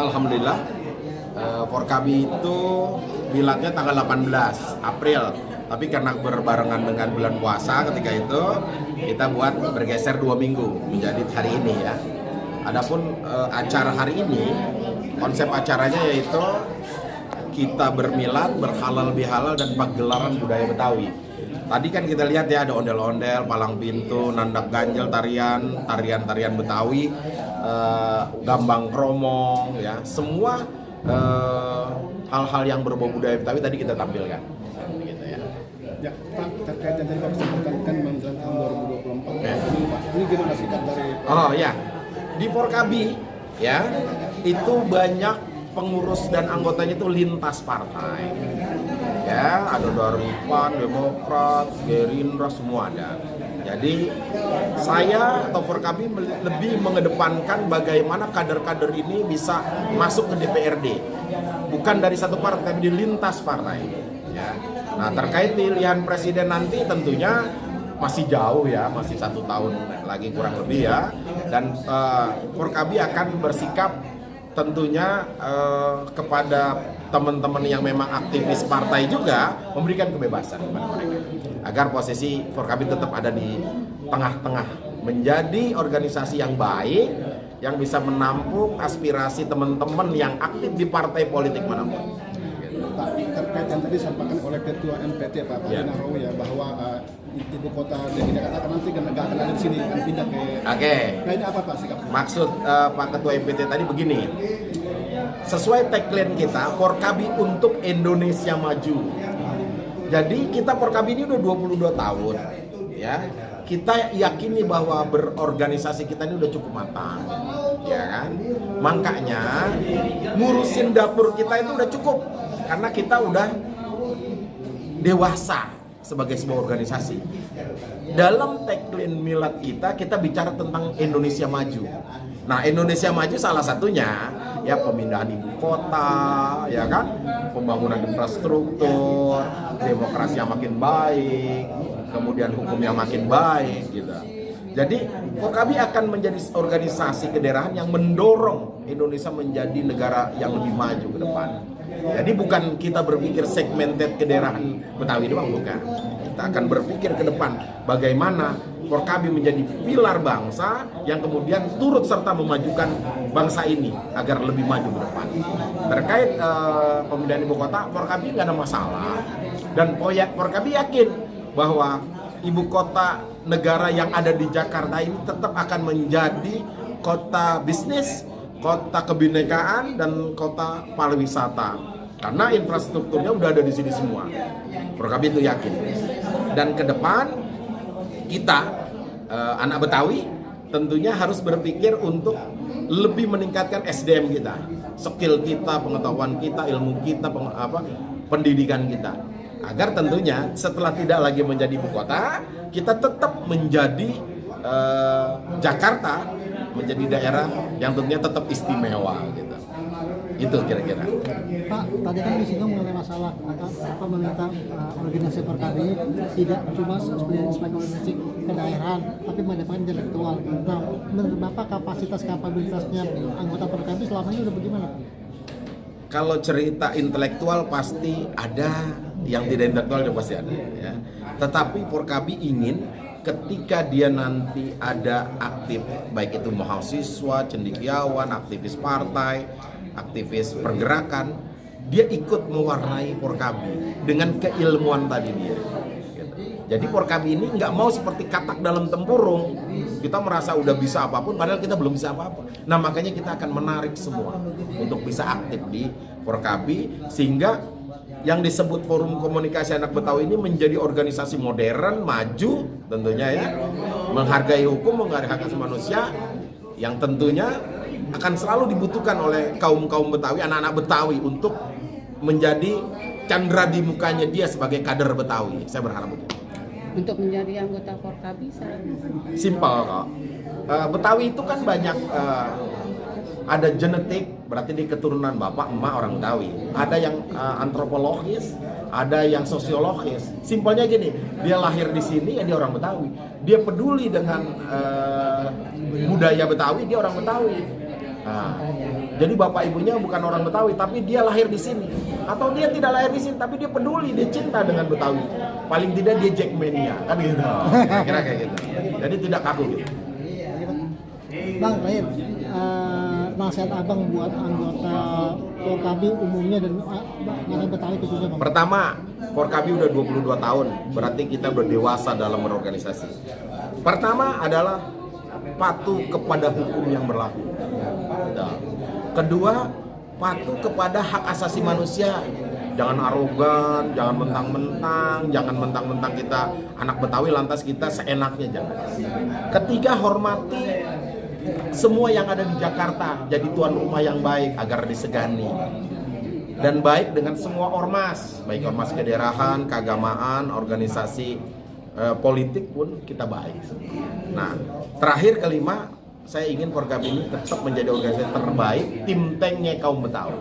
Alhamdulillah, Forkabi itu miladnya tanggal 18 April. Tapi karena berbarengan dengan bulan puasa ketika itu, kita buat bergeser 2 minggu menjadi hari ini ya. Adapun acara hari ini, konsep acaranya yaitu kita bermilad, berhalal bihalal dan pagelaran budaya Betawi. Tadi kan kita lihat ya, ada ondel-ondel, palang pintu, nandak ganjel, tarian Betawi, gambang kromong, ya semua hal-hal yang berbau budaya Betawi tadi kita tampilkan. Gitu ya. Ya, Pak, terkait yang tadi Pak sebutkan kan menjelang tahun 2024. Ya. Ini gimana sih Kak dari? Oh ya, di Forkabi ya itu banyak pengurus dan anggotanya itu lintas partai. Ya, ada dari PAN, Demokrat, Gerindra, semua ada. Jadi saya atau Forkabi lebih mengedepankan bagaimana kader-kader ini bisa masuk ke DPRD, bukan dari satu partai tapi di lintas partai. Ya. Nah, terkait pilihan presiden nanti tentunya masih jauh ya, masih 1 tahun lagi kurang lebih ya. Dan Forkabi akan bersikap tentunya kepada teman-teman yang memang aktivis partai juga, memberikan kebebasan kepada mereka agar posisi Forkabi tetap ada di tengah-tengah, menjadi organisasi yang baik yang bisa menampung aspirasi teman-teman yang aktif di partai politik manapun. Pak, terkait yang tadi disampaikan oleh Ketua MPT Pak Naro ya, bahwa ibu kota DKI Jakarta nanti nggak akan ada di sini, akan pindah ke. Oke. Nah, ini apa Pak sikapnya? Maksud Pak Ketua MPT tadi begini, sesuai tagline kita, Forkabi untuk Indonesia Maju. Jadi kita Forkabi ini udah 22 tahun, ya. Kita yakini bahwa berorganisasi kita ini udah cukup matang, ya kan? Makanya ngurusin dapur kita itu udah cukup, karena kita udah dewasa sebagai sebuah organisasi. Dalam tagline milad kita bicara tentang Indonesia Maju. Nah, Indonesia Maju salah satunya ya pemindahan ibu kota, ya kan, pembangunan infrastruktur, demokrasi yang makin baik, kemudian hukum yang makin baik, gitu. Jadi Forkabi akan menjadi organisasi kedaerahan yang mendorong Indonesia menjadi negara yang lebih maju ke depan. Jadi bukan kita berpikir segmented kedaerahan Betawi doang, bukan. Kita akan berpikir ke depan bagaimana Forkabi menjadi pilar bangsa yang kemudian turut serta memajukan bangsa ini agar lebih maju ke depan. Terkait pemindahan ibu kota, Forkabi nggak ada masalah. Dan Forkabi yakin bahwa ibu kota negara yang ada di Jakarta ini tetap akan menjadi kota bisnis, kota kebinekaan, dan kota pariwisata. Karena infrastrukturnya udah ada di sini semua. Forkabi itu yakin. Dan ke depan kita anak Betawi tentunya harus berpikir untuk lebih meningkatkan SDM kita, skill kita, pengetahuan kita, ilmu kita, pendidikan kita. Agar tentunya setelah tidak lagi menjadi ibu kota, kita tetap menjadi Jakarta menjadi daerah yang tentunya tetap istimewa gitu. Itu kira-kira. Pak, tadi kan disinggung mengenai masalah apa meminta organisasi Forkabi tidak cuma sebagai organisasi kedaerahan, tapi mendepankan intelektual. Nah, menurut Bapak kapasitasnya anggota Forkabi selama ini udah bagaimana? Kalau cerita intelektual pasti ada, yang tidak intelektual juga pasti ada, ya. Tetapi Forkabi ingin ketika dia nanti ada aktif, baik itu mahasiswa, cendekiawan, aktivis partai, aktivis pergerakan, dia ikut mewarnai Forkabi dengan keilmuan tadi dia. Gitu. Jadi Forkabi ini nggak mau seperti katak dalam tempurung. Kita merasa udah bisa apapun, padahal kita belum bisa apa-apa. Nah, makanya kita akan menarik semua untuk bisa aktif di Forkabi, sehingga yang disebut Forum Komunikasi Anak Betawi ini menjadi organisasi modern, maju tentunya ya, menghargai hukum, menghargai hak asasi manusia, yang tentunya akan selalu dibutuhkan oleh kaum-kaum Betawi, anak-anak Betawi untuk menjadi candra di mukanya dia sebagai kader Betawi. Saya berharap itu. Untuk menjadi anggota Forkabi Simpel kok. Betawi itu kan banyak ada genetik, berarti di keturunan bapak emak orang Betawi. Ada yang antropologis, ada yang sosiologis. Simpelnya gini, dia lahir di sini ya dia orang Betawi. Dia peduli dengan budaya Betawi, dia orang Betawi. Nah, jadi bapak ibunya bukan orang Betawi, tapi dia lahir di sini. Atau dia tidak lahir di sini, tapi dia peduli, dia cinta dengan Betawi. Paling tidak dia Jackmania, kan gitu. Kira-kira kayak gitu. Jadi tidak kaku gitu. Bang, terakhir nasihat abang buat anggota Forkabi umumnya dan masyarakat Betawi khususnya, Bang. Pertama, Forkabi udah 22 tahun, berarti kita udah dewasa dalam berorganisasi. Pertama adalah patuh kepada hukum yang berlaku. Nah, kedua, patuh kepada hak asasi manusia. Jangan arogan, jangan mentang-mentang kita anak Betawi lantas kita seenaknya, jangan. Ketiga, hormati semua yang ada di Jakarta, jadi tuan rumah yang baik agar disegani. Dan baik dengan semua ormas, baik ormas kedaerahan, keagamaan, organisasi politik pun kita baik. Nah, terakhir kelima, saya ingin Forkabi ini tetap menjadi organisasi terbaik, tim tanknya kaum Betawi.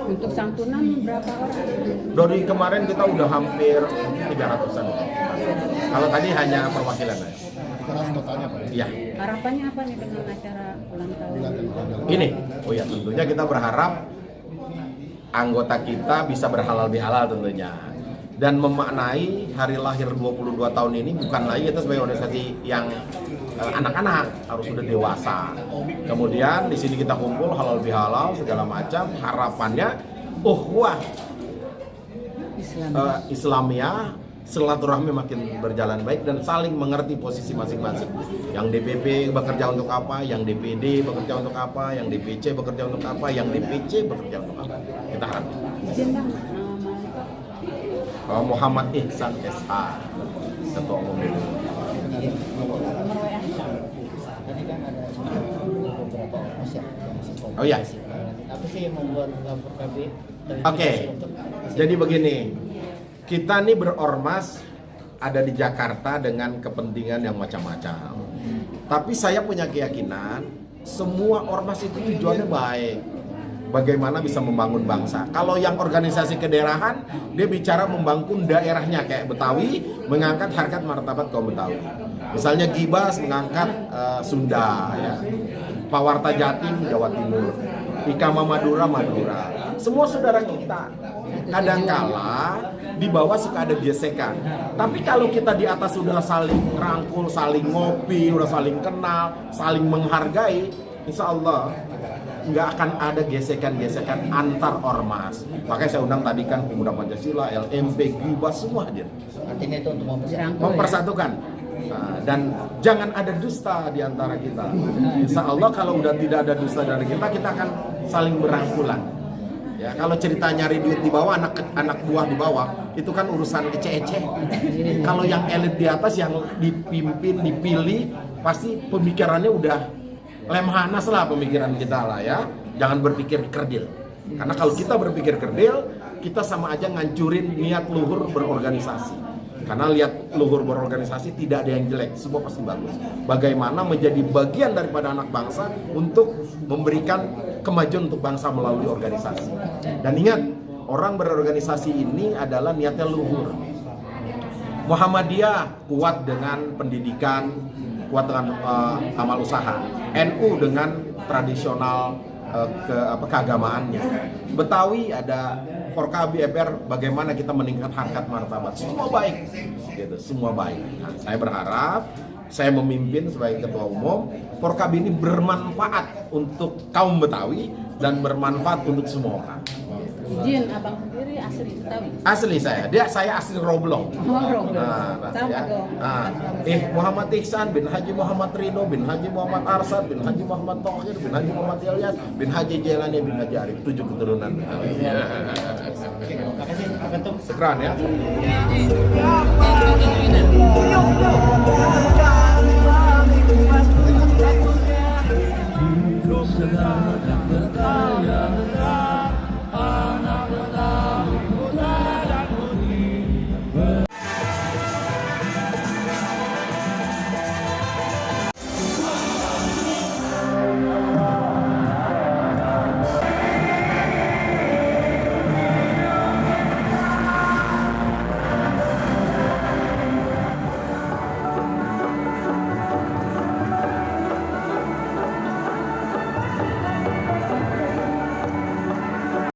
Untuk santunan berapa orang? Dari kemarin kita udah hampir 300-an. Kalau tadi hanya perwakilan aja. Keras totalnya Pak. Iya. Harapannya apa nih dengan acara ulang tahun? Ini, oh ya tentunya kita berharap anggota kita bisa berhalal bihalal tentunya. Dan memaknai hari lahir 22 tahun ini bukan lagi kita sebagai organisasi yang anak-anak, harus sudah dewasa. Kemudian di sini kita kumpul halal bihalal segala macam, harapannya uhwah Islamiyah, silaturahmi makin berjalan baik dan saling mengerti posisi masing-masing. Yang DPP bekerja untuk apa, yang DPD bekerja untuk apa, yang DPC bekerja untuk apa, yang DPC bekerja untuk apa. Kita harap. Izin Bang, Muhammad Ihsan SH, Ketua Umum DPD. nomor WA. Tadi kan ada beberapa ormas ya yang masuk Oh iya. Apa sih yang membuat Forkabi? Oke, jadi begini, kita nih berormas ada di Jakarta dengan kepentingan yang macam-macam. Tapi saya punya keyakinan semua ormas itu tujuannya baik. Bagaimana bisa membangun bangsa. Kalau yang organisasi kedaerahan, dia bicara membangun daerahnya kayak Betawi, mengangkat harkat martabat kaum Betawi. Misalnya Gibas mengangkat Sunda, ya. Pawarta Jatim Jawa Timur, Ikama Madura Madura. Semua saudara kita. Kadangkala di bawah suka ada gesekan. Tapi kalau kita di atas sudah saling rangkul, saling ngopi, udah saling kenal, saling menghargai, insya Allah nggak akan ada gesekan-gesekan antar ormas. Makanya saya undang tadi kan Pemuda Pancasila, LMP, Gibas semua hadir. Artinya itu untuk Mempersatukan. Nah, dan jangan ada dusta di antara kita. Insya Allah kalau udah tidak ada dusta dari kita akan saling berangkulan. Ya, kalau cerita nyari duit di bawah, anak buah di bawah, itu kan urusan eceh-eceh. Kalau yang elit di atas yang dipimpin, dipilih, pasti pemikirannya udah lemhanas lah pemikiran kita lah ya. Jangan berpikir kerdil. Karena kalau kita berpikir kerdil, kita sama aja ngancurin niat luhur berorganisasi. Karena lihat luhur berorganisasi tidak ada yang jelek, semua pasti bagus. Bagaimana menjadi bagian daripada anak bangsa untuk memberikan kemajuan untuk bangsa melalui organisasi. Dan ingat, orang berorganisasi ini adalah niatnya luhur. Muhammadiyah kuat dengan pendidikan, kuat dengan amal usaha. NU dengan tradisional keagamaannya. Betawi ada Forkabi FR, bagaimana kita meningkat harkat martabat. Semua baik, gitu, semua baik. Nah, saya berharap saya memimpin sebagai ketua umum, Forkabi ini bermanfaat untuk kaum Betawi dan bermanfaat untuk semua orang. Jin, abang sendiri asli Betawi? Asli saya asli Roblong. Roblong. Sama ya. dong. Muhammad Ihsan bin Haji Muhammad Ridho bin Haji Muhammad Arsad bin Haji Muhammad Thohir bin Haji Muhammad Ilyas bin Haji Jelani bin Haji Arif, 7 keturunan. Terima kasih Pak Ketum. Sekran ya.